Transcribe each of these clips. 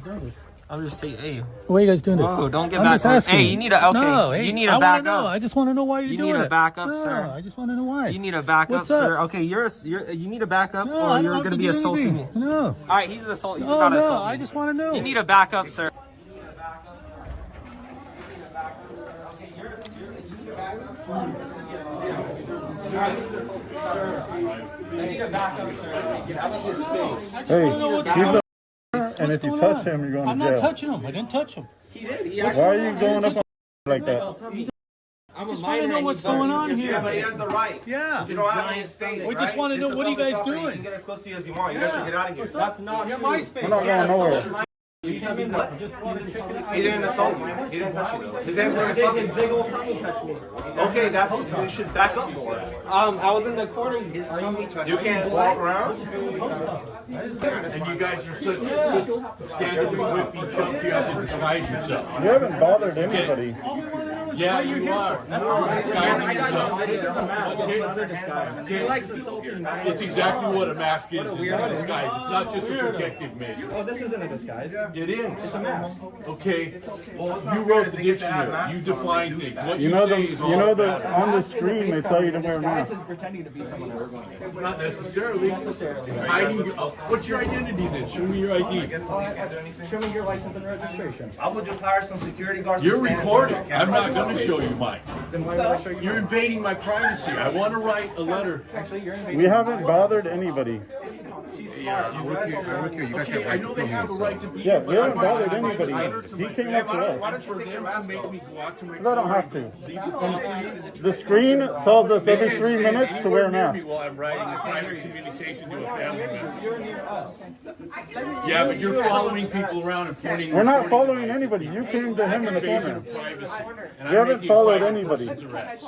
doing this? I'm just saying, hey. Why are you guys doing this? Oh, don't get back up. Hey, you need to, okay. No, hey, you need to back up. I just want to know why you're doing it. You need to back up, no, sir. I just want to know why. You need to back up, sir. Okay, you need to back up or you're going to be assaulting me. No. All right, he's about to No, assault me. I just want to know. You need to back up, sir. Hey, he's a and if you touch him, you're going to jail. I'm not touching him. I didn't touch him. He did. Why are you going up on like that? I'm just want to know what's going on here. Yeah, but he has the right. Yeah. You don't have any space. We just want to know what are you guys doing. You can get as close to you as you want. You guys should get out of here. That's not my space. We're not going nowhere. He didn't assault you. He didn't touch you though. His hands were in his pocket. His big old tummy touched me. Okay, you should back up more. I was in the corner. You can't walk around. And you guys are such scandalously whippy chumps, you have to disguise yourself. You haven't bothered anybody. Yeah, you are. Disguising yourself. This is a mask. It's a disguise. He likes assaulting me. It's exactly what a mask is. It's a disguise. It's not just a protective measure. Oh, this isn't a disguise. It is. It's a mask. Okay. You wrote the dictionary. You defined things. What You know on the screen they tell you to wear a Disguise mask. is pretending to be someone else. Not necessarily. Hiding. What's your identity then? Show me your ID. Show me your license and registration. I will just hire some security guards. You're recording. I'm not going to show you mine. Then why would I show you? You're invading my privacy. I want to write a letter. Actually, you're invading. We haven't bothered anybody. Okay, I know they have a right to be Yeah, here, we but haven't I bothered write a anybody. letter to He my- came up to Why us. don't you For take your them mask to make off? me go out to my Because I don't have to. leave it. The screen tells us every Can't 3 stand minutes to wear a anywhere near me mask. while I'm writing a private communication to a family member. Yeah, but you're following people around and pointing. We're not following anybody. You came to him in the Invasion corner. of privacy. And We I'm haven't making followed private anybody. person's arrest.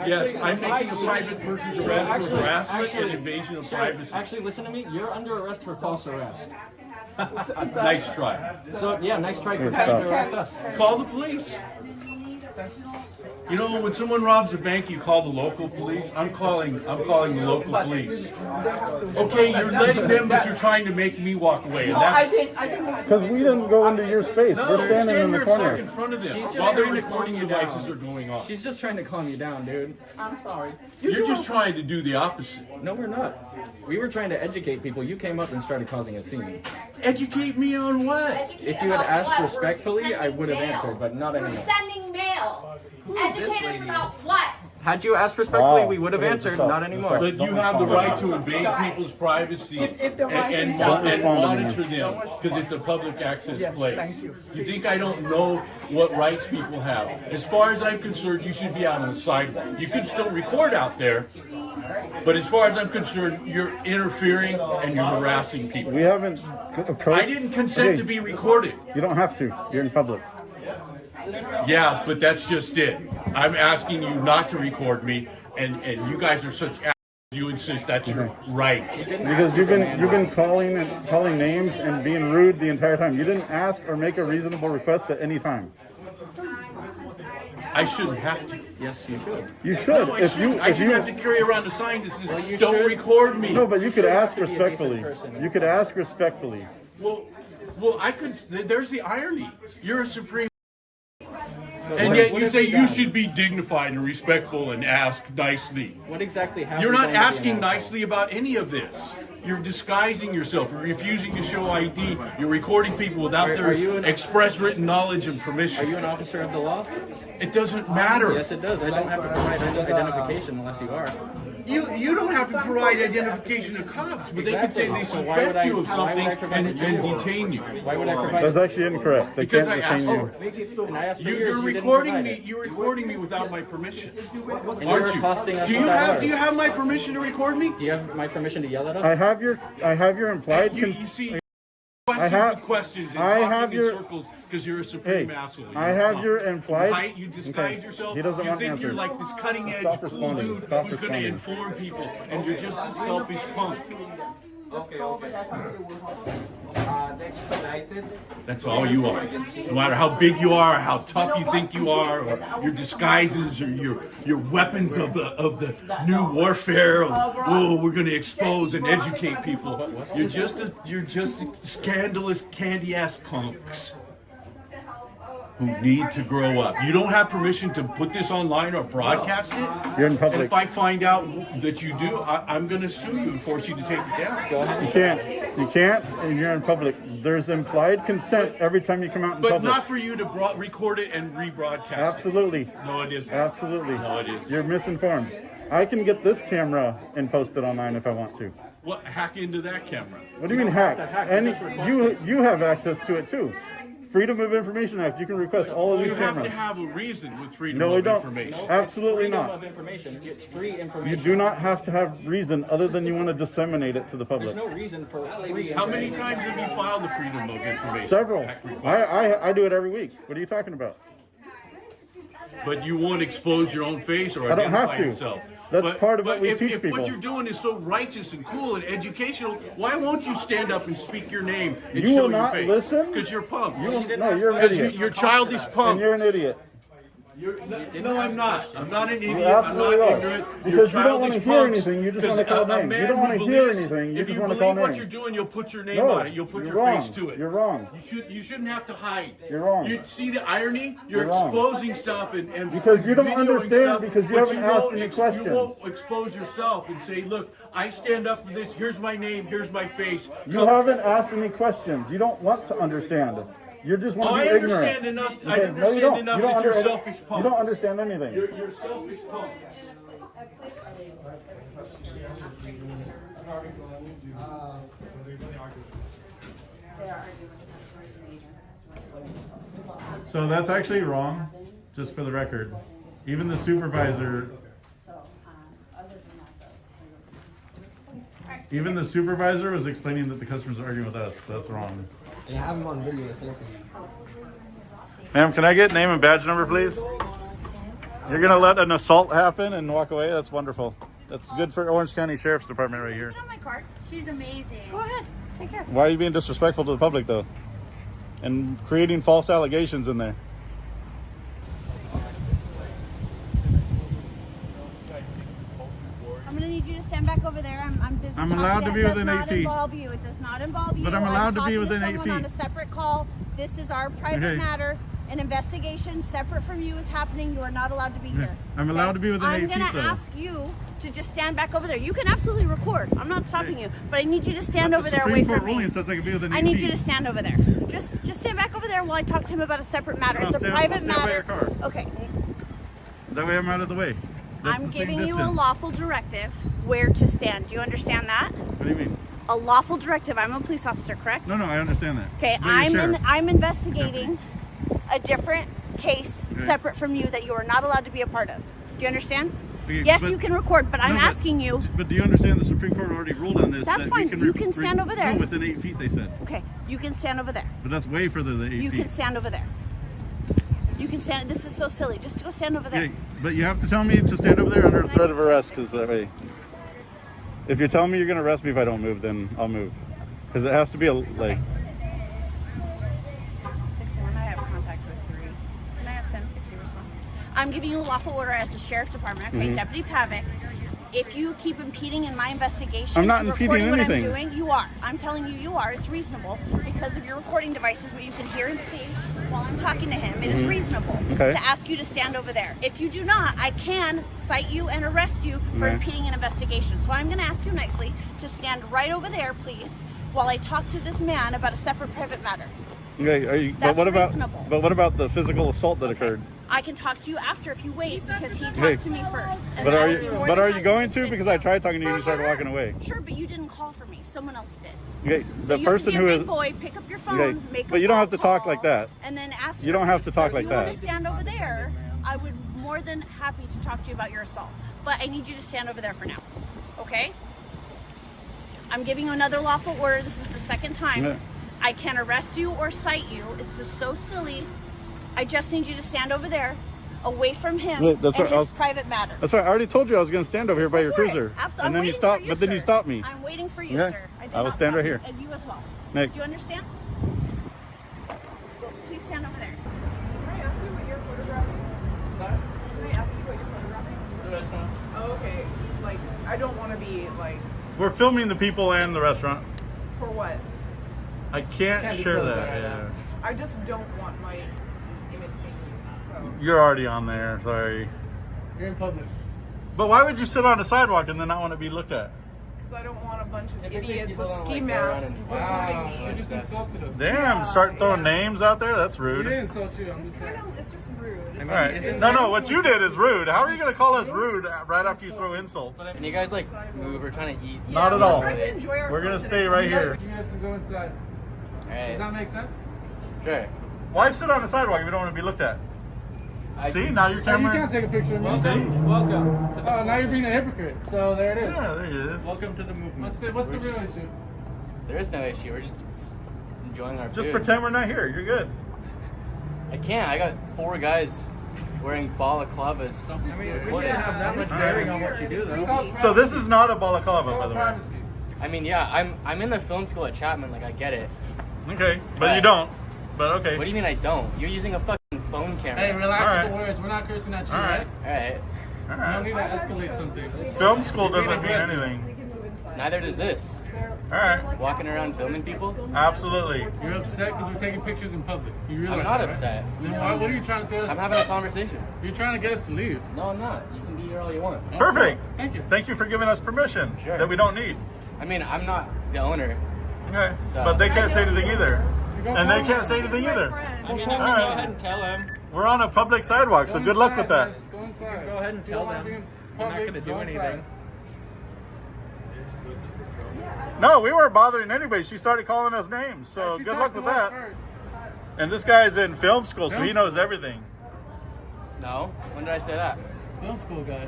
Yes, I'm making a private person's arrest for harassment and invasion of privacy. Actually, listen to me. You're under arrest for false arrest. Nice try. So yeah, nice try for trying to arrest us. Call the police. You know, when someone robs a bank, you call the local police. I'm calling the local police. Okay, you're letting them, but you're trying to make me walk away. And that's Because we didn't go into your space. We're standing in the here and talk corner. in front of them She's just while their trying to recording calm you devices down. are going off. She's just trying to calm you down, dude. I'm sorry. You're just trying to do the opposite. No, we're not. We were trying to educate people. You came up and started causing a scene. Educate me on what? If you had asked respectfully, I would have answered, but not We're anymore. sending mail. Educate us about what? Had you asked respectfully, Wow. we would have Okay, answered, stop. not anymore. But you have the right to invade people's privacy and monitor them because it's a public access place. You think I don't know what rights people have? As far as I'm concerned, you should be out on the sidewalk. You can still record out there, but as far as I'm concerned, you're interfering and you're harassing people. We haven't approached. I didn't consent to be recorded. You don't have to. You're in public. Yeah, but that's just it. I'm asking you not to record me, and you guys are such assholes. You insist that's your right. Because you've been calling names and being rude the entire time. You didn't ask or make a reasonable request at any time. I shouldn't have to. Yes, you should. You should. No, I If shouldn't. you I if shouldn't you have to carry around a sign that says, you "Don't should. record me." no, but you could ask be a decent respectfully. person. You could ask respectfully. Well, I could. There's the irony. You're a supreme, and yet you say you should be dignified and respectful and ask nicely. What exactly happened? You're not asking nicely about any of this. You're disguising yourself. You're refusing to show ID. You're recording people without their express written knowledge and Are permission. you an officer of the law? It doesn't matter. Yes, it does. I don't have to provide identification unless you are. You don't have to provide identification to cops, but they could say they So why would suspect you of why would something I provide it to and you? detain you. Why would I provide That's actually incorrect. They Because can't I detain asked you. And I asked for You're yours, you didn't recording provide me. it. You're recording me without my permission, And you're aren't you? accosting us Do you without have ours. Do you have my permission to record me? Do you have my permission to yell at us? I have your implied. You see, questions. And I talking have in your- circles because you're a supreme Hey, asshole. I have your implied. Right? You disguise Okay. yourself. He doesn't you want think answers. you're like this cutting edge, Stop cool responding. dude Stop who's going to responding. inform people, and you're just a selfish punk. That's all you are. No matter how big you are, how tough you think you are, or your disguises, or your weapons of the new warfare. Oh, we're going to expose and educate people. You're just scandalous, candy-ass punks who need to grow up. You don't have permission to put this online or broadcast it. You're in And public. if I find out that you do, I'm going to sue you and force you to take it down. You can't. You can't, and you're in public. There's implied consent every time you come out in But public. not for you to record it and rebroadcast it. Absolutely. No, it isn't. Absolutely. No, it isn't. You're misinformed. I can get this camera and post it online if I want to. What, hack into that camera? What do you mean hack? And you have access to it too. Freedom of Information Act. You can request all of these You have cameras. to have a reason with freedom No, we of don't. information. Absolutely Freedom not. of information. It's free information. You do not have to have reason other than you want to disseminate it to the public. There's no reason for free How many times have you filed the freedom of information? Several. Act request? I do it every week. What are you talking about? But you won't expose your own face or I don't have identify to. yourself. That's part of what we if, teach if people. what you're doing is so righteous and cool and educational, why won't you stand up and speak your name and You show will your not face? listen? Because you're pumped. No, you're an idiot. You're childish And punk. you're an idiot. No, I'm not. I'm not an idiot. You I'm absolutely not are. ignorant. Because You're you don't want to childish hear punks. anything, you just Because want to call a names. man You don't who want to hear believes- anything, you if just you want to call believe what names. you're doing, you'll put your name No, on it. You'll put you're your wrong. face to it. You're wrong. You shouldn't have to hide. You're wrong. You see the irony? You're You're wrong. exposing stuff and Because you don't videoing understand stuff, because you but haven't asked won't any You questions. won't expose yourself and say, look, I stand up for this. Here's my name. Here's my face. You haven't asked any questions. You don't want to understand. You just want Oh, to be I ignorant. understand enough. I Okay, no, you understand don't. enough You don't, that you're selfish you punk. don't understand anything. You're selfish punk. So that's actually wrong, just for the record. Even the supervisor, was explaining that the customers are arguing with us. That's wrong. And I have them on video. Ma'am, can I get name and badge number, please? You're gonna let an assault happen and walk away? That's wonderful. That's good for Orange County Sheriff's Department right here. Get on my card. She's amazing. Go ahead. Take care. Why are you being disrespectful to the public, though? And creating false allegations in there. I'm gonna need you to stand back over there. I'm busy. I'm talking. allowed to be within 8 feet. It does not involve you. It does not involve you. But I'm allowed to be talking within 8 someone on feet. a separate call. This is our private Okay. matter. An investigation separate from you is happening. You are not allowed to be here. I'm allowed to be within 8 I'm feet, gonna though. ask you to just stand back over there. You can absolutely record. I'm not stopping you, but I need you to stand But over the there away Supreme Court from me. ruling says I can be within 8 I need feet. you to stand over there. Just stand back over there while I talk to him about a separate matter. I'll It's a stand- private I'll stand by matter. your car. Okay. That way I'm out of the way. That's I'm the same giving you a distance. lawful directive where to stand. Do you understand that? What do you mean? A lawful directive. I'm a police officer, correct? No, I understand that. Okay, But you're sheriff. I'm investigating a different case Okay. separate from you that you are not allowed to be a part of. Do you understand? Okay, Yes, but- you can record, but I'm No, but- asking you. But do you understand the Supreme Court already ruled on this? That's that fine. We can You can stand over there. No, within 8 feet, they said. Okay, you can stand over there. But that's way further than 8 You feet. can stand over there. You can stand. This is so silly. Just go stand over there. Okay, but you have to tell me to stand over there under threat of arrest, because that way. If you're telling me you're going to arrest me if I don't move, then I'll move. Because it has to be a, like, 61, I have contact with 3. Can I have 760 respond? I'm giving you a lawful order as the Sheriff's Department, okay? Deputy Pavic. If you keep impeding in my investigation, I'm not and impeding recording what anything. I'm doing, you are. I'm telling you, you are. It's reasonable because of your recording devices, what you can hear and see while I'm talking to him. It is reasonable Okay. to ask you to stand over there. If you do not, I can cite you and arrest you for Okay. impeding an investigation. So I'm going to ask you nicely to stand right over there, please, while I talk to this man about a separate private matter. okay, are you, That's but what about the physical assault that occurred? I can talk to you after if you wait because he talked Okay. to me first. And But then are I'll be you, more but than are you happy going to to? sit Because I down. tried talking to you and you started Sure. walking away. Sure, but you didn't call for me. Someone else did. Okay, So the you person have to who be a is. big boy, pick up your phone, Okay, make a but you don't phone have to talk call, like that. And then ask. You don't for have me. to talk So like if you want that. to stand over there, I would more than happy to talk to you about your assault. But I need you to stand over there for now. Okay? I'm giving you another lawful order. This is the second time. Yeah. I can arrest you or cite you. It's just so silly. I just need you to stand over there, away from him, Yeah, that's and right. I his was- private matter. That's right. I already told you I was going to stand over here by your For it. cruiser, I'm and then you waiting stopped. for But then you sir. stopped me. I'm waiting for you, Yeah. sir. did I will not stand stop right you. here. And you as well. Nick. Do you understand? stand over there. Can I ask you what you're photographing? Sorry? Can I ask you what you're photographing? The restaurant. Oh, okay. Just like, I don't want to be like, We're filming the people and the restaurant. for what? I can't share disclose that. that right Yeah. I just don't want my image being used. So You're already on there. Sorry. You're in public. But why would you sit on the sidewalk and then not want to be looked at? because I don't want a bunch of Typically, idiots people with don't, ski like, go around masks and- recording me. You just insulted him. Damn, start throwing names out there? That's He rude. didn't insult you. I'm It's just kind saying. of, it's just rude. It's All right. No, what you did is rude. How are you going to call us rude right after you throw insults? And you guys like move or trying to eat. Not at we're all. trying to enjoy ourselves We're going to today. stay right You guys here. can go inside. All right. Does that make sense? Sure. Why sit on the sidewalk if you don't want to be looked at? See, now your Oh, you can't camera. take a picture of me. See? Oh, now you're being a hypocrite. So there it is. Yeah, there it is. Welcome to the movement. What's the real issue? There is no issue. We're just enjoying our Just food. pretend we're not here. You're good. I can't. I got 4 guys wearing balaclavas. I mean, we recording. shouldn't have that much bearing on what you do, though. So this is not a balaclava, by the way. privacy. I mean, yeah, I'm in the film school at Chapman. Like, I get it. Okay, but you don't. But okay. What do you mean I don't? You're using a fucking phone camera. Hey, relax All with right. the words. We're not cursing at you, All right? right. All right. All We don't right. need to escalate something. Film school doesn't mean anything. We can move inside. Neither does this. All right. Walking around filming people. Absolutely. You're upset because we're taking pictures in public. You realize I'm not that, right? upset. Then what are you trying to tell us? I'm having a conversation. You're trying to get us to leave. No, I'm not. You can be here all you want. Perfect. Thank you. Thank you for giving us permission Sure. that we don't need. I mean, I'm not the owner. Okay. So- But they can't say anything either. Go And they home. can't say anything either. I mean, All right. and tell him. We're on a public sidewalk, so good luck with that. Go inside. Go ahead and tell them. I'm not gonna do anything. No, we weren't bothering anybody. She started calling us names, so good luck with that. And this guy's in film school, so he knows everything. No. When did I say that? Film school guy.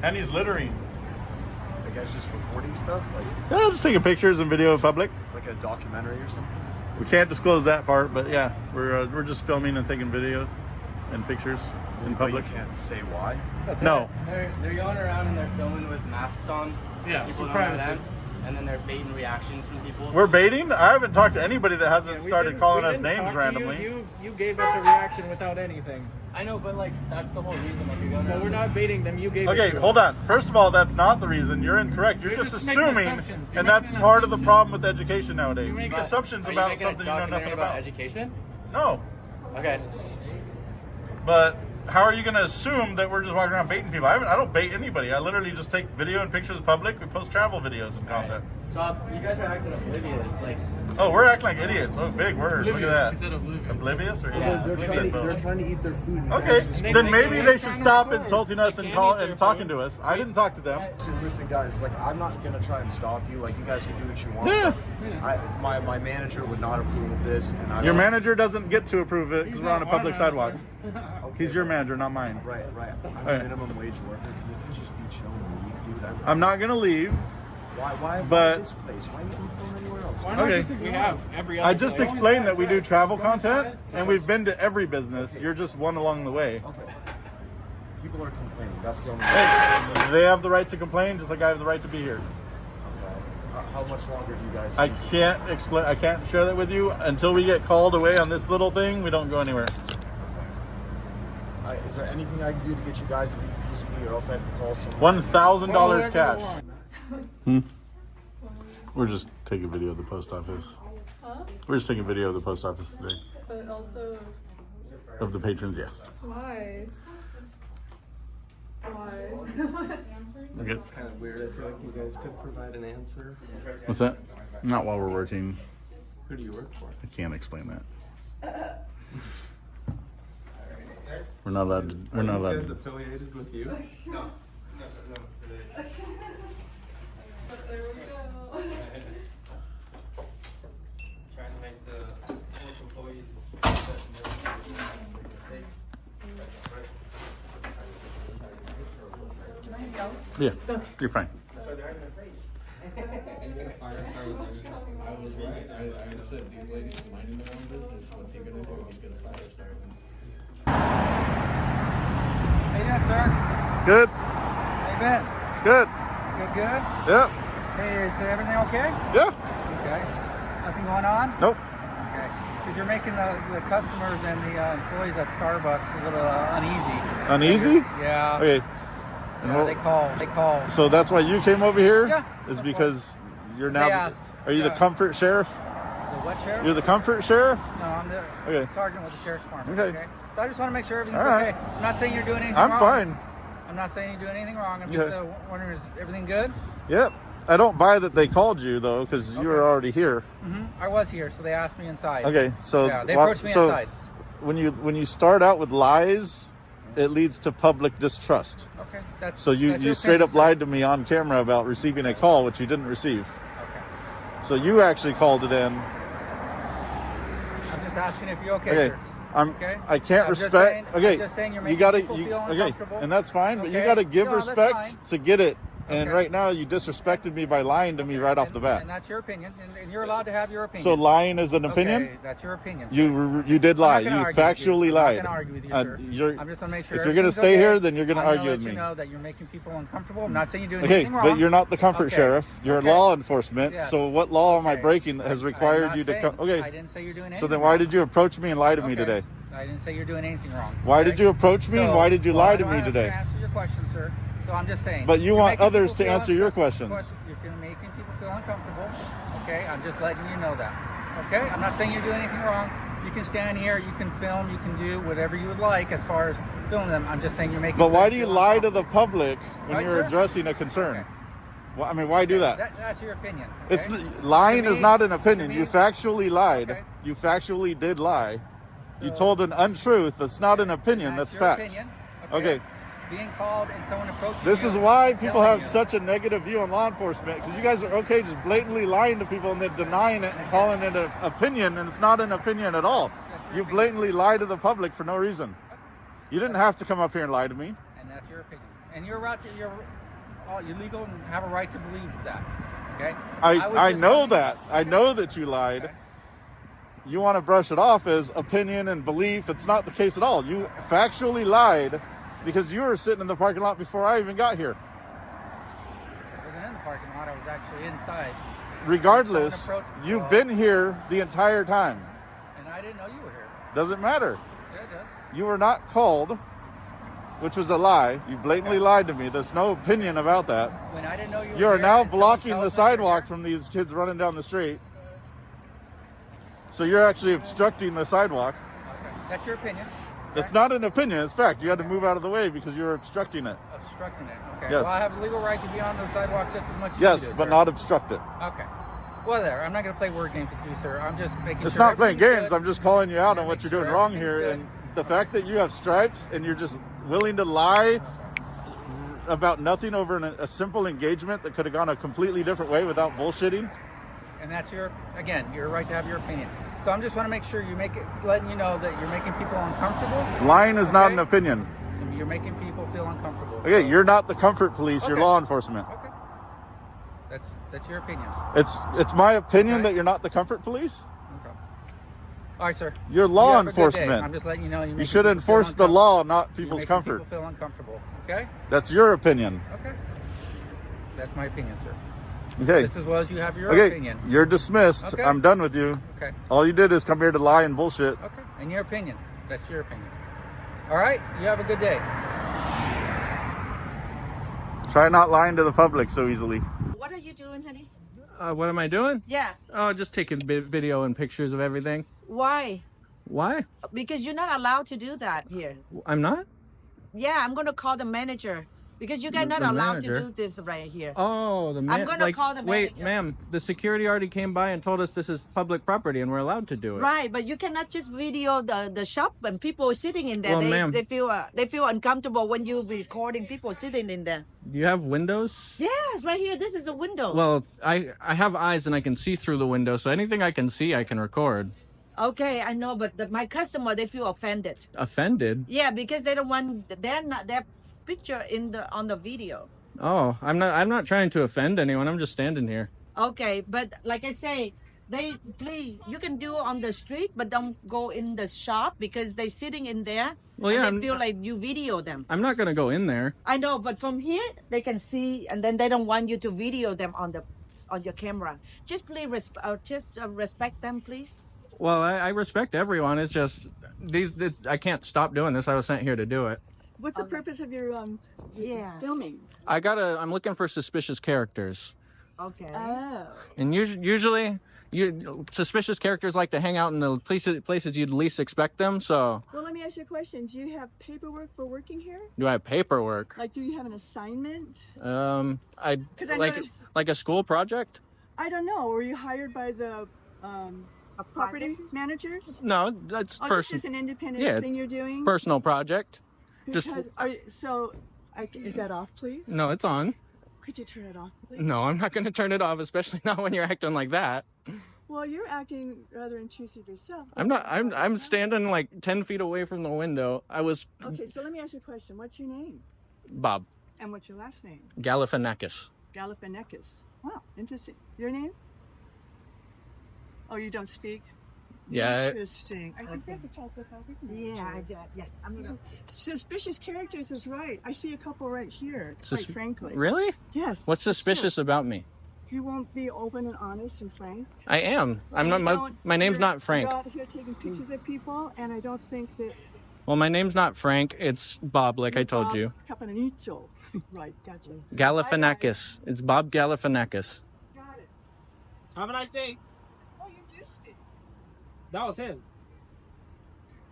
And he's littering. The guy's just recording stuff, Yeah, just taking pictures and video in public. like a documentary or something. We can't disclose that part, but yeah, we're just filming and taking videos and pictures in But you public. can't say why. No. They're going around and they're filming with masks on. Yeah, People for don't know privacy. them, and then they're baiting reactions from people. We're baiting? I haven't talked to anybody that hasn't started calling us names randomly. You gave us a reaction without anything. I know, but like that's the whole reason. Like you're going Well, around. we're not baiting them. You gave Okay, it to hold us. on. First of all, that's not the reason. You're incorrect. You're You're just just making assuming, assumptions. You're and that's making part of the assumptions. problem with education nowadays. You're You making- make assumptions Are you about making something you know documentary nothing about about. education? No. Okay. But how are you going to assume that we're just walking around baiting people? I don't bait anybody. I literally just take video and pictures public. We post travel videos and content. Stop. You guys are acting oblivious. Like. Oh, we're acting like idiots. Oh, big word. Look Oblivious. at She said that. oblivious. Oblivious or Yeah. idiots? We said both. trying to eat their food. and Okay, guys just- then maybe they should trying to stop record. insulting us and talking to us. I didn't talk to them. Listen, guys. Like, I'm not gonna try and stop you. Like, you guys can do what you want. Yeah. My manager would not approve of this, and I Your don't- manager doesn't get to approve it because He's we're on a not my public manager. sidewalk. Okay, He's your manager, not mine. Right. I'm Right. a minimum wage worker. Can you please just be chilling and you can do whatever? I'm not going to leave. Why but- this place? Why you can film anywhere else? Why not Okay. just We ignore have us? every I other just place. explained that we do travel content and we've been to every business. You're just one along the way. Okay. People are complaining. That's the only. Hey, they have the right to complain just like I have the right to be here. Okay. How much longer do you guys? I can't explain. I can't share that with you until we get called away on this little thing. We don't go anywhere. Is there anything I can do to get you guys to leave peacefully, or else I have to call someone? $1,000 cash. Huh? We're just taking video of the post office. We're just taking video of the post office today. But also, Of the patrons, yes. why? Why? Okay. Kind of weird. I feel like you guys could provide an answer. What's that? Not while we're working. Who do you work for? I can't explain that. We're not allowed to. We're not Are allowed these to. guys affiliated with you? There we go. Trying to make the employees. Yeah, you're fine. I was right. I said these ladies minding their own business. What's he gonna do? He's gonna fire start them. How you doing, sir? Good. How you been? Good. Good. Yep. Hey, is everything okay? Yeah. Okay. Nothing going on? Nope. Okay. Because you're making the customers and the employees at Starbucks a little uneasy. Uneasy? Yeah. Okay. Yeah, they call. So that's why you came over here? Yeah. Is because you're They now. asked. Are you the Yeah. comfort sheriff? The what sheriff? You're the comfort sheriff? No, I'm the Okay. sergeant with the sheriff's department. Okay. So I just want to make sure everything's All right. okay. I'm not saying you're doing anything I'm wrong. fine. I'm not saying you're doing anything wrong. I'm just Okay. wondering, is everything good? Yep. I don't buy that they called you though, because you were already here. I was here, so they asked me inside. Okay, so Yeah, they approached me inside. when you start out with lies, it leads to public distrust. Okay, that's So you that's your straight up opinion, sir. lied to me on camera about receiving a call, which you didn't receive. Okay. So you actually called it in. I'm just asking if you're okay, Okay. sir. I I'm can't just respect. saying- Okay, I'm just saying you're you making gotta. people You, feel okay, uncomfortable. and that's fine. But you Okay. gotta give No, that's respect fine. to get it. And Okay. right now, you disrespected me by lying to me right off the bat. And that's your opinion, and you're allowed to have your opinion. So lying is an opinion. Okay, that's your opinion. sir. You did lie. I'm You not gonna argue with factually you. lied. I'm not gonna argue with you, Uh, sir. you're- I'm just gonna make sure. if you're gonna everything's stay okay. here, then you're gonna I'm argue let with you me. know that you're making people uncomfortable. I'm not saying you're doing Okay, anything wrong. but you're not the comfort Okay. sheriff. You're Okay. law enforcement. Yes. So what law am I Okay. breaking that has I'm required not you to saying- come? Okay. I didn't say you're doing anything. So then why did you approach me and lie to me Okay. today? I didn't say you're doing anything wrong. Why okay? did you approach me and why did you well, lie I to don't me have today? Answer your question, sir. So I'm just saying. But you you're want making others people to feel answer your uncomfortable. questions. You're making people feel uncomfortable. Okay, I'm just letting you know that. Okay, I'm not saying you're doing anything wrong. You can stand here, you can film, you can do whatever you would like as far as filming them. I'm just saying you're making. But why people do you feel lie to uncomfortable. the public when Right, you're sir? addressing a concern? Okay. Well, I mean, why do that? That's your opinion. It's okay? lying To is me- not an to opinion. me- You factually lied. Okay. You factually did lie. You So- told an untruth. That's not an opinion. and That's your fact. Opinion. Okay. Being called and someone approaching This you is why and people telling have you. such a negative view on law enforcement, because you guys are okay just blatantly lying to people and then denying it and calling it an opinion, and it's not an opinion at all. You blatantly lie to the public for no reason. You didn't have to come up here and lie to me. And that's your opinion. And you're right to you're legal and have a right to believe that. Okay? was I just know telling you that. I know that you lied. Okay. You want to brush it off as opinion and belief. It's not the case at all. You factually lied because you were sitting in the parking lot before I even got here. I wasn't in the parking lot, I was actually inside. Regardless, Someone approached- you've been here the entire time. And I didn't know you were here. Doesn't matter. Yeah, it does. You were not called, which was a lie. You blatantly lied to me. There's no opinion about that. When I didn't know you were You are here now and someone blocking tells the me you're sidewalk here, from these kids running down the street. So you're actually obstructing the sidewalk. okay. That's your opinion. It's not an opinion, it's fact. You had to move out of the way because you were obstructing it. Obstructing it. Okay. Yes. Well, I have the legal right to be on the sidewalk just as much as Yes, you do, but sir. not obstruct it. Okay. Well, there. I'm not going to play word games with you, sir. I'm just making It's sure not playing everything's games. good. I'm just calling you out Yeah, on what make you're sure doing wrong everything's here. good. And the fact that you have stripes and you're just willing to lie about nothing over a simple engagement that could have gone a completely different way without bullshitting. And that's your right to have your opinion. So I'm just want to make sure you make it, letting you know that you're making people uncomfortable. Lying is not Okay. an opinion. You're making people feel uncomfortable. Okay, So- you're not the comfort police. You're Okay. law enforcement. Okay. That's your opinion. It's my opinion Okay. that you're not the comfort police. Okay. All right, sir. You're You law have a good day. enforcement. I'm just letting you know. You should enforce the law, not people's comfort. People feel uncomfortable. Okay. That's your opinion. Okay. That's my opinion, sir. Okay. Just as well as you have your Okay. opinion. You're dismissed. Okay. I'm done with you. Okay. All you did is come here to lie and bullshit. Okay. And your opinion. That's your opinion. All right. You have a good day. Try not lying to the public so easily. What are you doing, honey? What am I doing? Yeah. Oh, just taking video and pictures of everything. Why? Why? Because you're not allowed to do that here. I'm not? Yeah, I'm gonna call the manager because you guys not The allowed manager? to do this right here. Oh, the I'm gonna call the Wait, manager. ma'am, the security already came by and told us this is public property and we're allowed to do it. Right, but you cannot just video the shop and people sitting in there. Well, ma'am. They feel uncomfortable when you recording people sitting in there. Do you have windows? Yes, right here. This is a window. Well, I have eyes and I can see through the window, so anything I can see, I can record. okay, I know, but my customer they feel offended. Offended? Yeah, because they don't want their picture on the video. Oh, I'm not trying to offend anyone. I'm just standing here. Okay, but like I say, please you can do on the street, but don't go in the shop because they sitting in there. Well, and yeah, they feel like you video them. I'm not gonna go in there. I know, but from here they can see, and then they don't want you to video them on your camera. Just please respect them, please. Well, I respect everyone. It's just I can't stop doing this. I was sent here to do it. What's the purpose of your filming? I'm looking for suspicious characters. Okay. Oh. And usually, suspicious characters like to hang out in the places you'd least expect them. So. Well, let me ask you a question. Do you have paperwork for working here? Do I have paperwork? Like, do you have an assignment? I like a school project. I don't know. Were you hired by the property managers? No, that's this is an independent thing you're doing. Personal project. Because, is that off, please? No, it's on. Could you turn it off, please? No, I'm not going to turn it off, especially not when you're acting like that. Well, you're acting rather intrusive yourself. I'm not. I'm standing like 10 feet away from the window. Okay, so let me ask you a question. What's your name? Bob. And what's your last name? Galifianakis. Galifianakis. Wow, interesting. Your name? Oh, you don't speak? Yeah. Interesting. I think we have to talk with our manager. Suspicious characters is right. I see a couple right here, quite frankly. Really? Yes. What's suspicious about me? You won't be open and honest and frank. I am. I'm not. My name's not Frank. You're out here taking pictures of people, and I don't think that. Well, my name's not Frank. It's Bob, like I told you. Caponito. Right, gotcha. Galifianakis. It's Bob Galifianakis. Got it. Have a nice day. Oh, you do speak. That was him.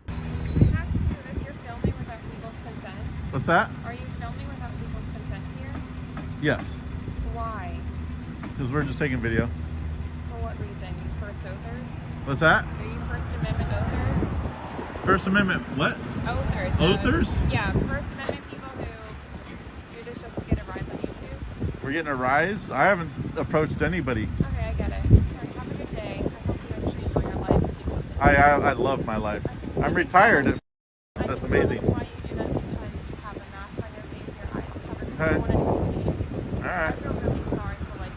Do you have to, if you're filming without people's consent? What's that? Are you filming without people's consent here? Yes. Why? Because we're just taking video. For what reason? You first oathers? What's that? Are you First Amendment oathers? First Amendment, what? Oathers. Oathers? Yeah, First Amendment people who do this just to get a rise on YouTube. We're getting a rise? I haven't approached anybody. Okay, I get it. Alright, have a good day. I hope you actually enjoy your life and do something. I love my life. I'm retired. That's amazing. Why you do that because you have a mask on your face, your eyes covered. Okay. You don't want anyone to see you. Alright. I feel really sorry for like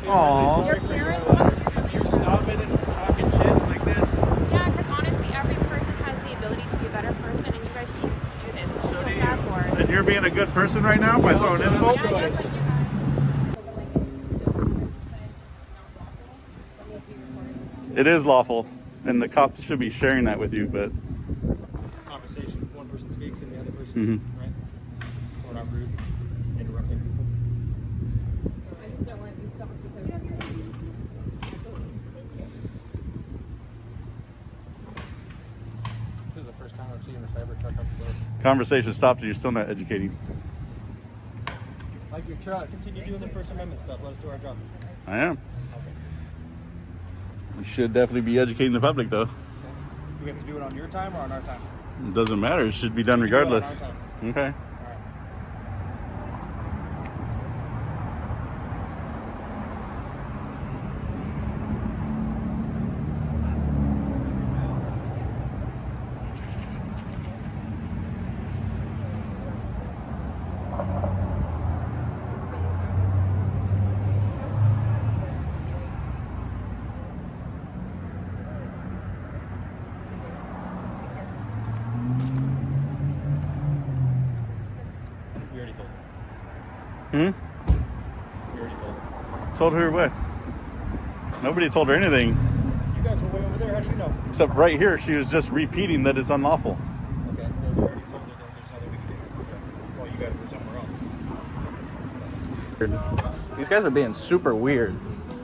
you. Aww. Your parents must be really You're stopping and talking shit like this. Yeah, because honestly, every person has the ability to be a better person, and you guys choose to do this. Which I feel sad for. And you're being a good person right now by throwing insults? Yeah, just like you guys. It is lawful, and the cops should be sharing that with you, but... Conversation. One person speaks and the other person, right? We're not rude, interrupting people. I just don't want to be stopped because This is the first time I've seen a Cybertruck up close. Conversation stopped and you're still not educating. Like your truck. Continue doing the First Amendment stuff. Let us do our job. I am. You should definitely be educating the public, though. Do we have to do it on your time or on our time? It doesn't matter. It should be done regardless. Okay. We already told her. Hmm? We already told her. Told her what? Nobody told her anything. You guys were way over there. How do you know? Except right here, she was just repeating that it's unlawful. Okay. Well, we already told her that there's nothing we can do. Well, you guys were somewhere else. These guys are being super weird.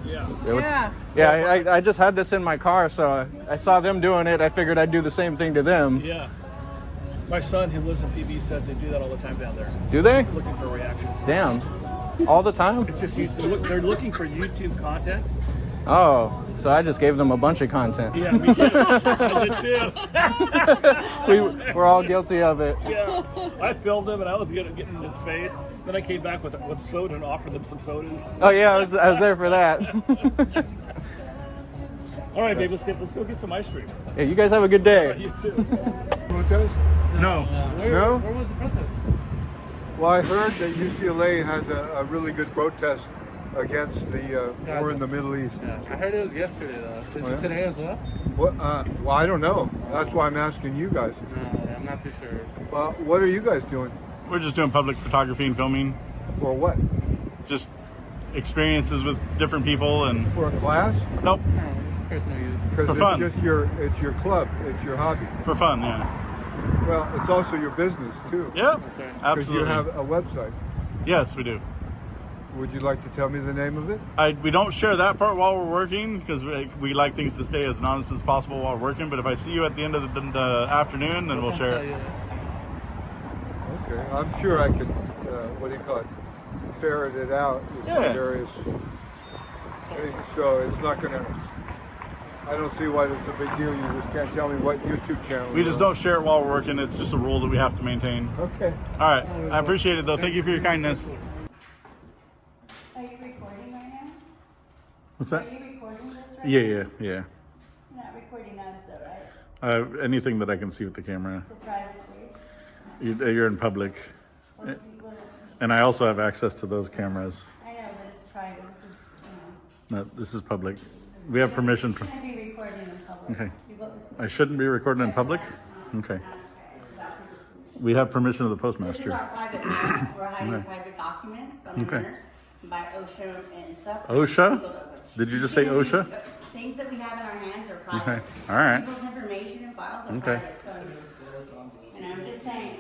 Yeah. Yeah, I just had this in my car, so I saw them doing it. I figured I'd do the same thing to them. Yeah. My son, who lives in PB, says they do that all the time down there. Do they? Looking for reactions. Damn. All the time? It's just they're looking for YouTube content. Oh, so I just gave them a bunch of content. Yeah, me too. I did too. We're all guilty of it. Yeah, I filmed him and I was getting in his face. Then I came back with soda and offered them some sodas. Oh yeah, I was there for that. All right, babe, let's go get some ice cream. Hey, you guys have a good day. You too. No. No? Where was the protest? Well, I heard that UCLA has a really good protest against the war in the Middle East. Yeah, I heard it was yesterday though. Is it today as well? Well, I don't know. That's why I'm asking you guys. No, I'm not too sure. Well, what are you guys doing? We're just doing public photography and filming. For what? Just experiences with different people and... For a class? Nope. Personal use. Because For it's fun. just it's your club, it's your hobby. For fun, yeah. Well, it's also your business too. Yep, Because absolutely. you have a website. Yes, we do. Would you like to tell me the name of it? We don't share that part while we're working because we like things to stay as anonymous as possible while we're working. But if I see you at the end of the afternoon, then we'll share it. Okay, I'm sure I could, what do you call it, ferret it out with some various things. So it's not going to, I don't see why it's a big deal. You just can't tell me what YouTube channel. We just don't share it while we're working. It's just a rule that we have to maintain. Okay. All right. I appreciate it, though. Thank you for your kindness. Are you recording right now? What's that? Are you recording this right Yeah. now? You're You're not recording us though, right? anything that I can see with the camera. For privacy. You're in public. And I also have access to those cameras. I know, but it's private. This is, you know. No, this is public. We have permission You from. shouldn't be recording in public. Okay. You go to I shouldn't be recording in public? Okay. We have permission of the This is postmaster. our private mail. We're hiding Okay. private documents on Okay. the by OSHA and stuff. OSHA? Did you just say OSHA? Things that we have in our hands are Okay. private. All right. People's information and files are Okay. private. So, and I'm just saying,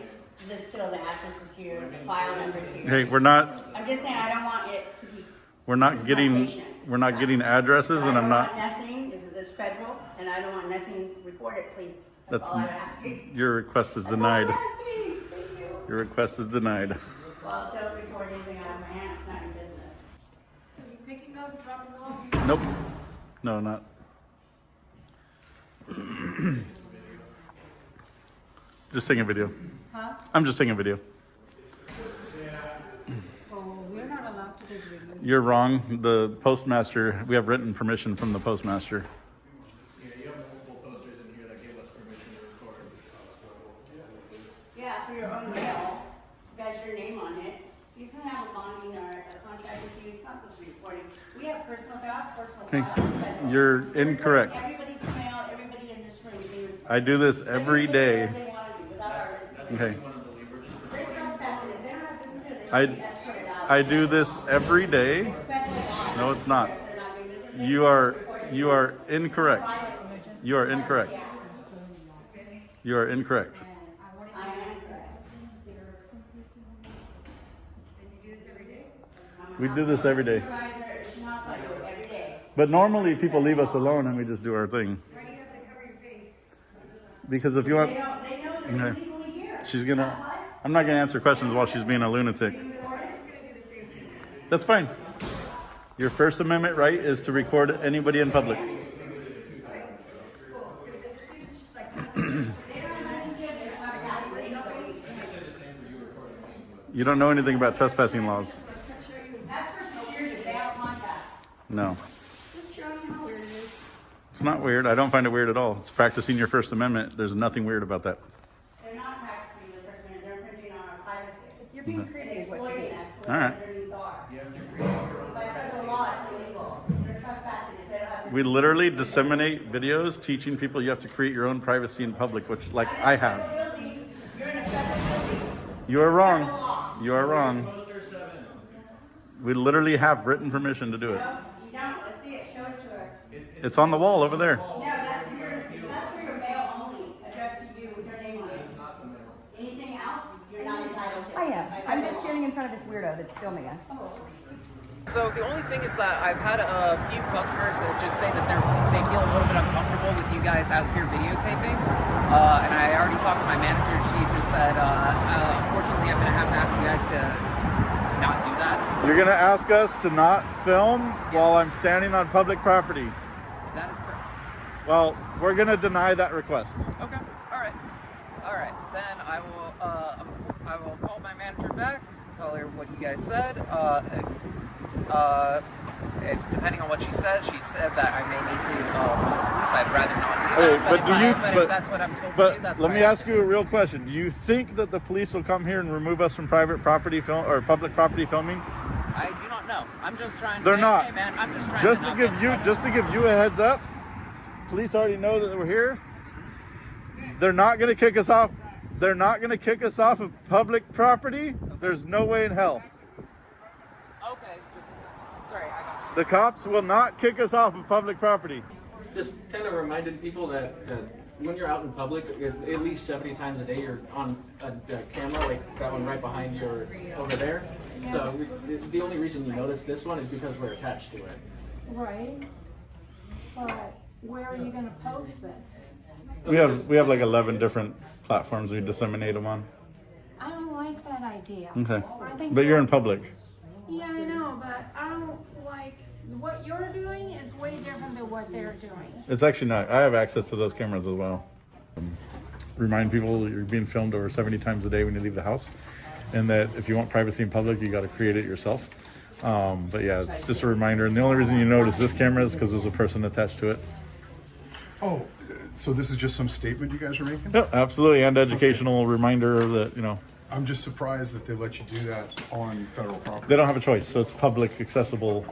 this still the address is here, the file number's here. Hey, we're not. I'm just saying, I don't want it to be. We're not getting addresses, and I'm not. I don't want nothing, this is federal, and I don't want nothing recorded, please. That's all I'm asking. Your request is That's all denied. I'm asking. Thank you. Your request is denied. Well, don't record anything out of my hand, it's not your business. Are you picking those, dropping them off? Nope. No, not. Just taking a video. Huh? I'm just taking a video. Oh, we're not allowed to take videos. You're wrong. The postmaster, we have written permission from the postmaster. Yeah, you have multiple posters in here that give us permission to record. Yeah, for your own mail, you got your name on it. You doesn't have a bonding or a contract with you, it's not supposed to be recording. We have personal files. Federal. You're incorrect. Everybody's mail, everybody in this room. I do this every day. They want to do without our. Okay. They're trespassing. If they don't have business here, they should be escorted out. I do this every day. No, it's not. You are incorrect. You are incorrect. You are incorrect. We do this every day. But normally people leave us alone and we just do our thing. Because if you want, okay. She's gonna. I'm not gonna answer questions while she's being a lunatic. That's fine. Your First Amendment right is to record anybody in public. You don't know anything about trespassing laws. No. It's not weird. I don't find it weird at all. It's practicing your First Amendment. There's nothing weird about that. They're not practicing the First Amendment, they're infringing on our privacy. You're being creepy is what you're being. All right. By federal law, it's illegal. They're trespassing if they don't have. We literally disseminate videos teaching people you have to create your own privacy in public, which, like, I have. You're in a federal building. You are wrong. You are wrong. We literally have written permission to do it. No, you don't. Let's see it. Show it to her. It's on the wall over there. No, that's for your mail only, addressed to you with your name on it. Anything else, you're not entitled to. I am. I'm just standing in front of this weirdo that's filming us. So the only thing is that I've had a few customers that just say that they feel a little bit uncomfortable with you guys out here videotaping. And I already talked to my manager. She just said, unfortunately, I'm going to have to ask you guys to not do that. You're going to ask us to not film while I'm standing on public property. That is correct. Well, we're going to deny that request. Okay. All right. All right. Then I will call my manager back, tell her what you guys said. And depending on what she said that I may need to call the police. I'd rather not do that. If that's what I'm told to do, that's let me ask you a real question. Do you think that the police will come here and remove us from private property film or public property filming? I do not know. I'm just trying to. They're not. Hey man, I'm just trying to give you a heads up. Police already know that we're here. They're not going to kick us off. They're not going to kick us off of public property. There's no way in hell. Okay. Sorry, I got you. The cops will not kick us off of public property. just kind of reminded people that when you're out in public, at least 70 times a day, you're on a camera, like that one right behind you or over there. So the only reason you notice this one is because we're attached to it. Right. But where are you going to post this? We have like 11 different platforms we disseminate them on. I don't like that idea. Okay. I think But you're in public. Yeah, I know, but I don't like what you're doing is way different than what they're doing. It's actually not. I have access to those cameras as well. Remind people you're being filmed over 70 times a day when you leave the house, and that if you want privacy in public, you got to create it yourself. But yeah, it's just a reminder. And the only reason you notice this camera is because there's a person attached to it. Oh, so this is just some statement you guys are making? Yep, absolutely, and educational reminder that, you know. I'm just surprised that they let you do that on federal property. They don't have a choice, so it's public accessible.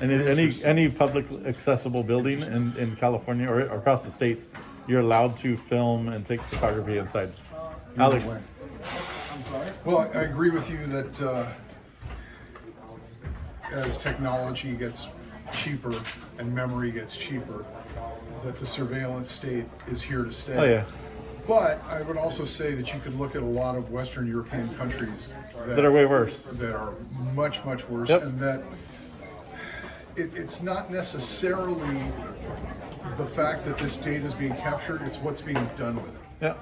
And in any public accessible building in California or across the states, you're allowed to film and take photography inside. Alex. Well, I agree with you that as technology gets cheaper and memory gets cheaper, that the surveillance state is here to stay. Oh yeah. But I would also say that you could look at a lot of Western European countries that are way worse. That are much, much worse, yep. And that it's not necessarily the fact that this data is being captured, it's what's being done with it. Yeah.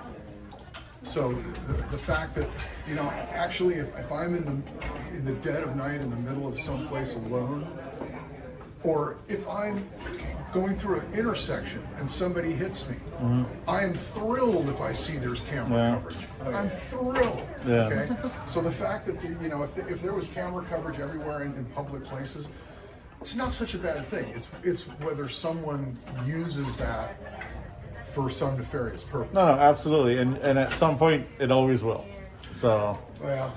So the fact that, you know, actually if I'm in the dead of night in the middle of someplace alone, or if I'm going through an intersection and somebody hits me, I am thrilled if I see there's camera coverage. I'm thrilled. Yeah. Okay. So the fact that you know, if there was camera coverage everywhere in public places, it's not such a bad thing. It's whether someone uses that for some nefarious purpose. No, absolutely, and at some point it always will. So. Well.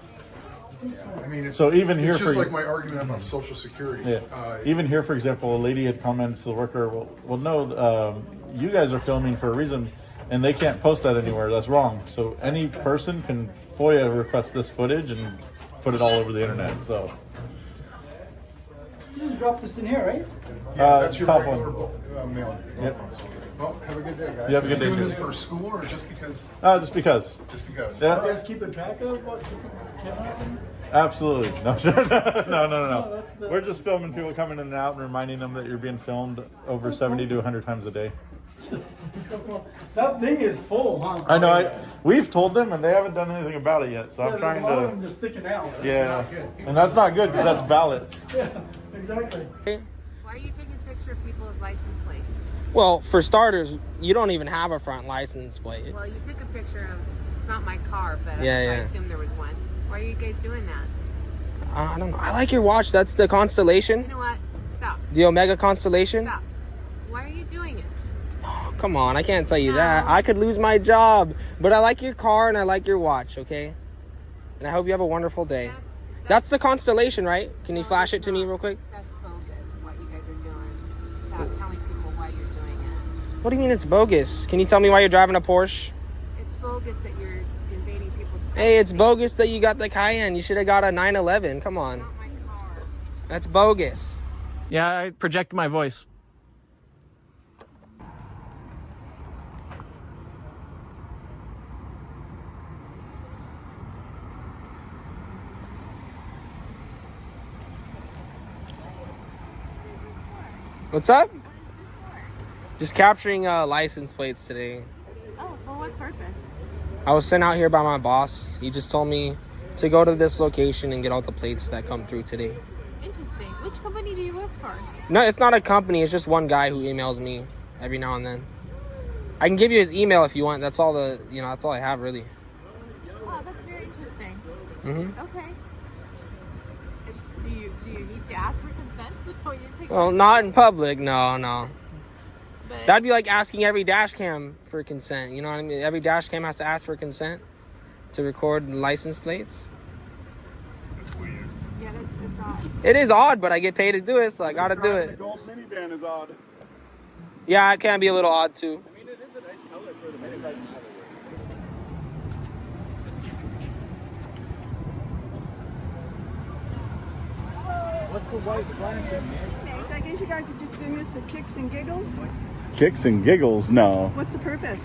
I mean, so even here, it's just like my argument about Social Security. Yeah. Even here, for example, a lady had commented to the worker, well, no, you guys are filming for a reason, and they can't post that anywhere. That's wrong. So any person can FOIA request this footage and put it all over the internet. So. You just drop this in here, right? Yeah, that's your top regular one. mail. Yep. Well, have a good day, guys. You have a good Are you day, doing this too. for school or just because? Just because. Just because. Yeah. You guys keeping track of what camera? Absolutely. No, no. We're just filming people coming in and out and reminding them that you're being filmed over 70 to 100 times a day. That thing is full, huh? I know. We've told them, and they haven't done anything about it yet. So I'm trying there's a lot of to. them just sticking out. Yeah, and that's not good because that's ballots. Yeah, exactly. Why are you taking a picture of people's license plates? Well, for starters, you don't even have a front license plate. Well, you took a picture of, it's not my car, but Yeah, I yeah. assume there was one. Why are you guys doing that? I don't know. I like your watch. That's the Constellation. You know what? Stop. The Omega Constellation. Stop. Why are you doing it? Oh, come on, I can't tell you that. I could lose my job, but I like your car and I like your watch, okay? And I hope you have a wonderful day. That's the Constellation, right? Can you flash it to me real quick? That's bogus, what you guys are doing. Without telling people why you're doing it. What do you mean it's bogus? Can you tell me why you're driving a Porsche? It's bogus that you're invading people's Hey, it's bogus that you got the Cayenne. You should have got a 911. Come on. That's bogus. Yeah, I project my voice. What's up? Just capturing license plates today. Oh, for what purpose? I was sent out here by my boss. He just told me to go to this location and get all the plates that come through today. Interesting. Which company do you work for? No, it's not a company. It's just one guy who emails me every now and then. I can give you his email if you want. That's all that's all I have really. Oh, that's very interesting. Mm-hmm. Okay. Do you need to ask for consent when you take? Well, not in public. No. That'd be like asking every dash cam for consent. You know what I mean? Every dash cam has to ask for consent to record license plates. Yeah, it's odd. It is odd, but I get paid to do it, so I gotta do it. The gold minivan is odd. Yeah, it can be a little odd too. I mean, it is a nice color for the minivan. What's the white flash in, man? I guess you guys are just doing this for kicks and giggles. Kicks and giggles? No. What's the purpose?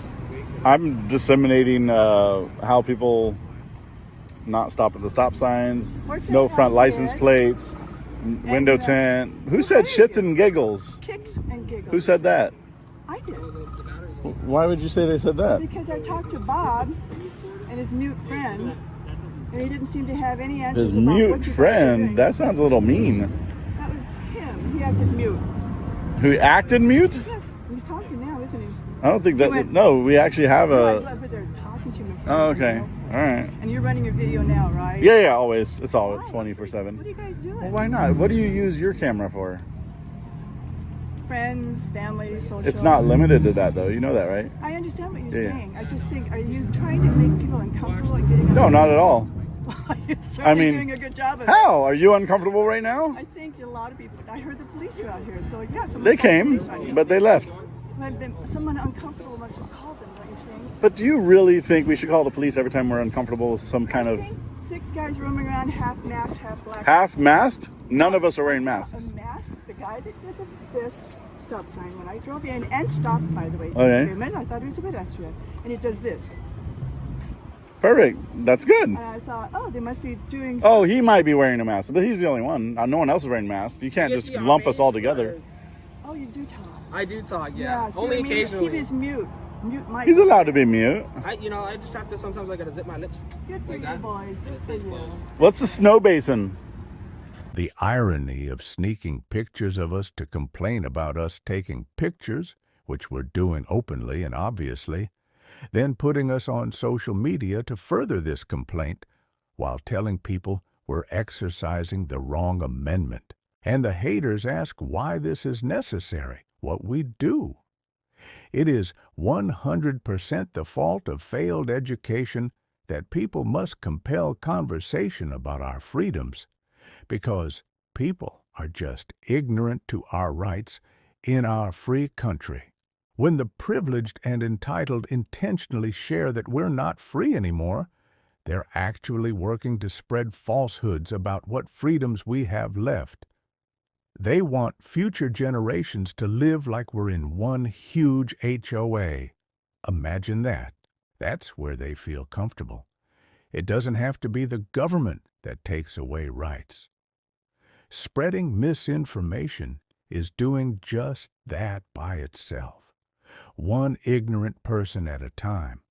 I'm disseminating how people not stop at the stop signs, no front license plates, window tint. Who said shits and giggles? Kicks and giggles. Who said that? I did. Why would you say they said that? Because I talked to Bob and his mute friend, and he didn't seem to have any answers. His about mute what you guys were friend? doing. That sounds a little mean. That was him. He acted mute. Who acted mute? Yes, he's talking now, isn't he? I don't think that. He went- No, we actually have No, I a. was over there talking to him. Oh, okay. All right. And you're running your video now, right? Yeah, always. It's all 24/7. What are you guys doing? Well, why not? What do you use your camera for? Friends, family, social. It's not limited to that, though. You know that, right? I understand what you're Yeah. saying. I just think, are you trying to make people uncomfortable and getting? No, not at all. You're certainly I mean, doing a good job of it. how? Are you uncomfortable right now? I think a lot of people. I heard the police were out here, so yeah. someone They called the came, police on you. but they left. But then someone uncomfortable must have called them. What you're saying? But do you really think we should call the police every time we're uncomfortable with some kind of 6 guys roaming around, half masked, half black. half-mast? None of us are wearing masks. A mask. The guy that did this stop sign when I drove in and stopped, by the way. Okay. I thought he was a pedestrian, and he does this. Perfect. That's good. And I thought, oh, they must be doing. Oh, he might be wearing a mask, but he's the only one. No one else is wearing masks. You can't You just see lump me? us all together. Oh, you do talk. I do talk, yeah. see Only what I mean? occasionally. He is mute. Mute mic. He's allowed to be mute. I just have to, sometimes I gotta zip my lips. Good for like you, that. boys. Good for you. What's the snow basin? The irony of sneaking pictures of us to complain about us taking pictures, which we're doing openly and obviously, then putting us on social media to further this complaint while telling people we're exercising the wrong amendment. And the haters ask why this is necessary, what we do. It is 100% the fault of failed education that people must compel conversation about our freedoms, because people are just ignorant to our rights in our free country. When the privileged and entitled intentionally share that we're not free anymore, they're actually working to spread falsehoods about what freedoms we have left. They want future generations to live like we're in one huge HOA. Imagine that. That's where they feel comfortable. It doesn't have to be the government that takes away rights. Spreading misinformation is doing just that by itself, one ignorant person at a time.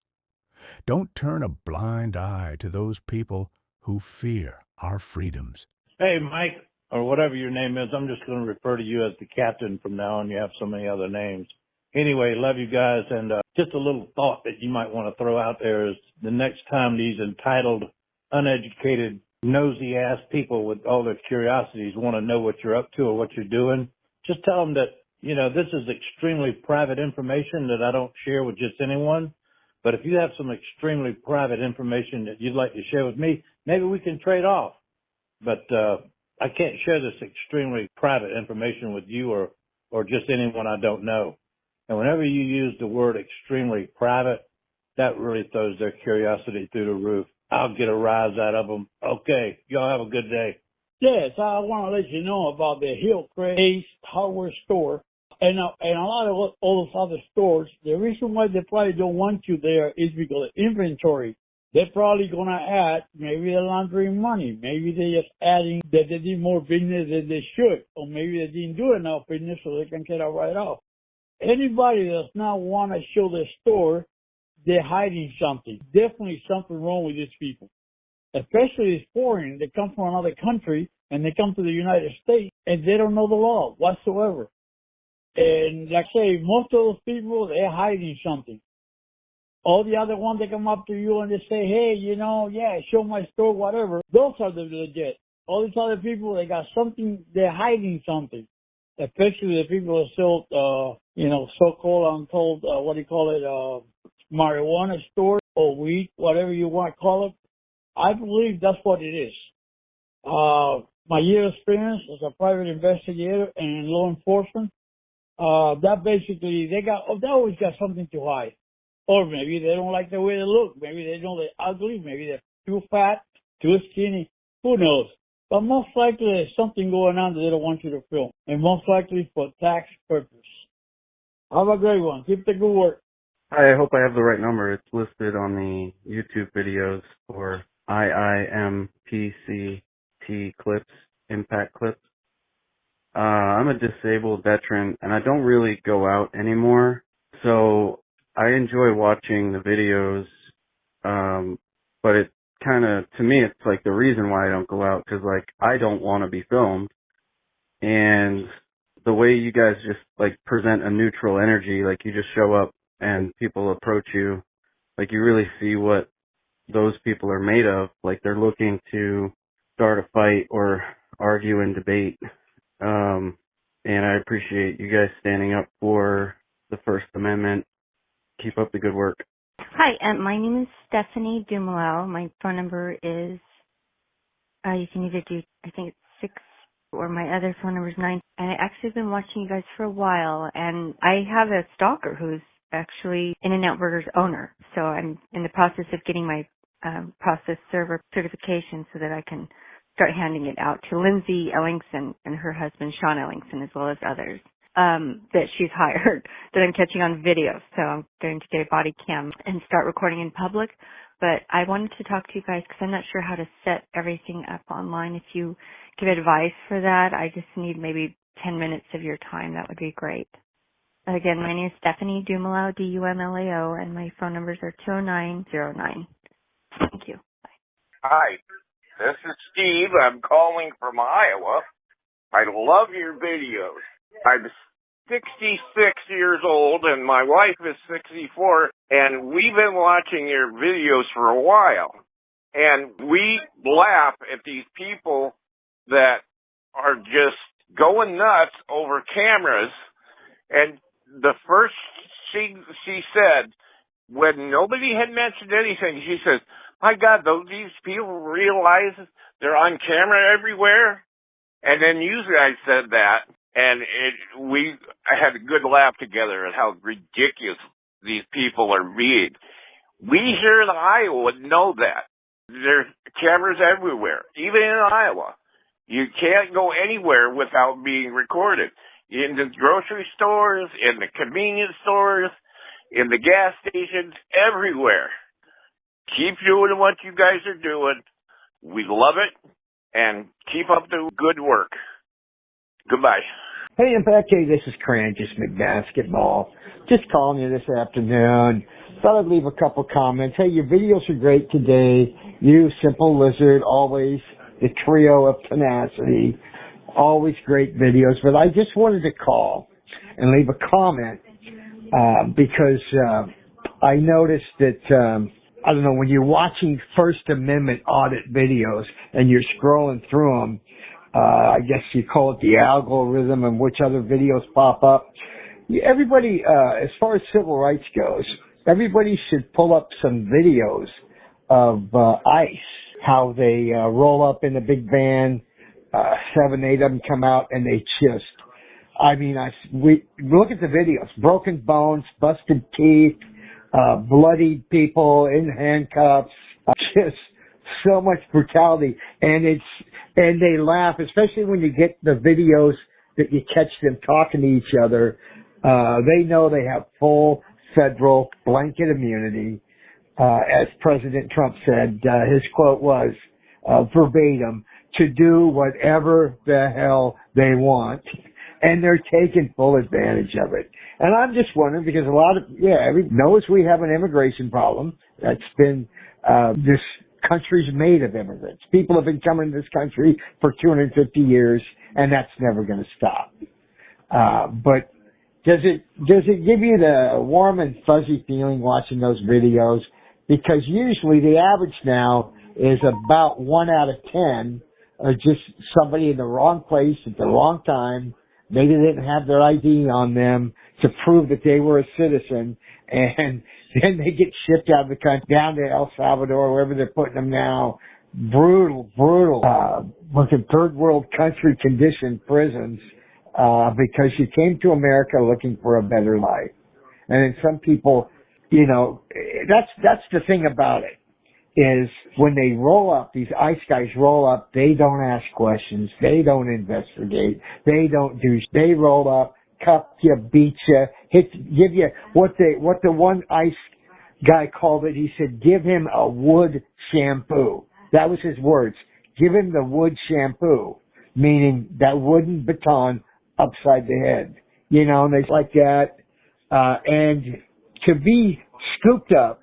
Don't turn a blind eye to those people who fear our freedoms. Hey, Mike, or whatever your name is, I'm just going to refer to you as the captain from now on. You have so many other names. Anyway, love you guys, and just a little thought that you might want to throw out there is the next time these entitled, uneducated, nosy-ass people with all their curiosities want to know what you're up to or what you're doing, just tell them that, this is extremely private information that I don't share with just anyone. But if you have some extremely private information that you'd like to share with me, maybe we can trade off. But I can't share this extremely private information with you or just anyone I don't know. And whenever you use the word extremely private, that really throws their curiosity through the roof. I'll get a rise out of them. Okay, y'all have a good day. Yes, I want to let you know about the Hillcrest Ace hardware store. And a lot of all those other stores, the reason why they probably don't want you there is because of inventory. They're probably going to add, maybe they're laundering money. Maybe they're just adding that they did more business than they should. Or maybe they didn't do enough business so they can get a write-off. Anybody that does not want to show their store, they're hiding something. Definitely something wrong with these people. Especially these foreign. They come from another country and they come to the United States and they don't know the law whatsoever. And like I say, most of those people, they're hiding something. All the other ones, they come up to you and they say, hey, show my store, whatever. Those are the legit. All these other people, they got something, they're hiding something. Especially the people that sell, so-called, untold, marijuana stores or weed, whatever you want to call it. I believe that's what it is. My year of experience as a private investigator and law enforcement, that basically, they always got something to hide. Or maybe they don't like the way they look. Maybe they know they're ugly. Maybe they're too fat, too skinny. Who knows? But most likely there's something going on that they don't want you to film. And most likely for tax purpose. Have a great one. Keep the good work. Hi, I hope I have the right number. It's listed on the YouTube videos for IIMPCT clips, impact clips. I'm a disabled veteran and I don't really go out anymore. So I enjoy watching the videos, but it kind of, to me, it's like the reason why I don't go out, because like I don't want to be filmed. And the way you guys just like present a neutral energy, like you just show up and people approach you, like you really see what those people are made of. Like they're looking to start a fight or argue and debate. And I appreciate you guys standing up for the First Amendment. Keep up the good work. Hi, my name is Stephanie Dumoulin. My phone number is, you can either do, I think it's 6, or my other phone number is 9. And I actually have been watching you guys for a while, and I have a stalker who's actually In-N-Out Burger's owner. So I'm in the process of getting my process server certification so that I can start handing it out to Lindsay Ellingson and her husband Sean Ellingson, as well as others that she's hired that I'm catching on video. So I'm going to get a body cam and start recording in public. But I wanted to talk to you guys because I'm not sure how to set everything up online. If you give advice for that, I just need maybe 10 minutes of your time. That would be great. Again, my name is Stephanie Dumoulin, Dumlao, and my phone numbers are 20909. Thank you. Hi, this is Steve. I'm calling from Iowa. I love your videos. I'm 66 years old and my wife is 64, and we've been watching your videos for a while. And we laugh at these people that are just going nuts over cameras. And the first she said, when nobody had mentioned anything, she says, "My God, these people realize they're on camera everywhere." And then you guys said that, and we had a good laugh together at how ridiculous these people are being. We here in Iowa know that. There's cameras everywhere, even in Iowa. You can't go anywhere without being recorded. In the grocery stores, in the convenience stores, in the gas stations, everywhere. Keep doing what you guys are doing. We love it, and keep up the good work. Goodbye. Hey, Impact K, this is Crangus McBasketball. Just calling you this afternoon. Thought I'd leave a couple comments. Hey, your videos are great today. You, Simple Lizard, always the trio of tenacity. Always great videos. But I just wanted to call and leave a comment because I noticed that, I don't know, when you're watching First Amendment audit videos and you're scrolling through them, I guess you call it the algorithm and which other videos pop up. Everybody, as far as civil rights goes, everybody should pull up some videos of ICE, how they roll up in a big van, 7, 8 of them come out and they just, I mean, we look at the videos, broken bones, busted teeth, bloodied people in handcuffs, just so much brutality. And they laugh, especially when you get the videos that you catch them talking to each other. They know they have full federal blanket immunity. As President Trump said, his quote was, verbatim, to do whatever the hell they want. And they're taking full advantage of it. And I'm just wondering, because everybody knows we have an immigration problem. That's been, this country's made of immigrants. People have been coming to this country for 250 years, and that's never going to stop. But does it give you the warm and fuzzy feeling watching those videos? Because usually the average now is about 1 out of 10 are just somebody in the wrong place at the wrong time. Maybe they didn't have their ID on them to prove that they were a citizen, and then they get shipped out of the country down to El Salvador, wherever they're putting them now. Brutal, looking third world country condition prisons, because you came to America looking for a better life. And then some people, that's the thing about it, is when they roll up, these ICE guys roll up, they don't ask questions, they don't investigate, they roll up, cup you, beat you, give you what the one ice guy called it. He said, give him a wood shampoo. That was his words. Give him the wood shampoo, meaning that wooden baton upside the head. You know, and they like that. And to be scooped up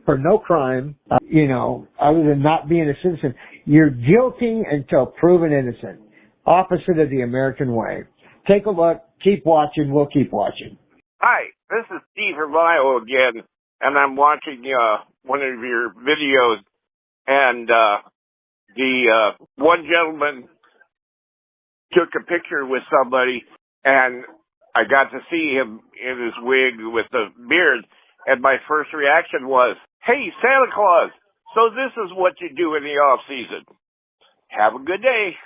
for no crime, you know, other than not being a citizen, you're guilty until proven innocent. Opposite of the American way. Take a look. Keep watching. We'll keep watching. Hi, this is Steve from Iowa again, and I'm watching one of your videos, and the one gentleman took a picture with somebody, and I got to see him in his wig with the beard, and my first reaction was, hey, Santa Claus, so this is what you do in the off season. Have a good day.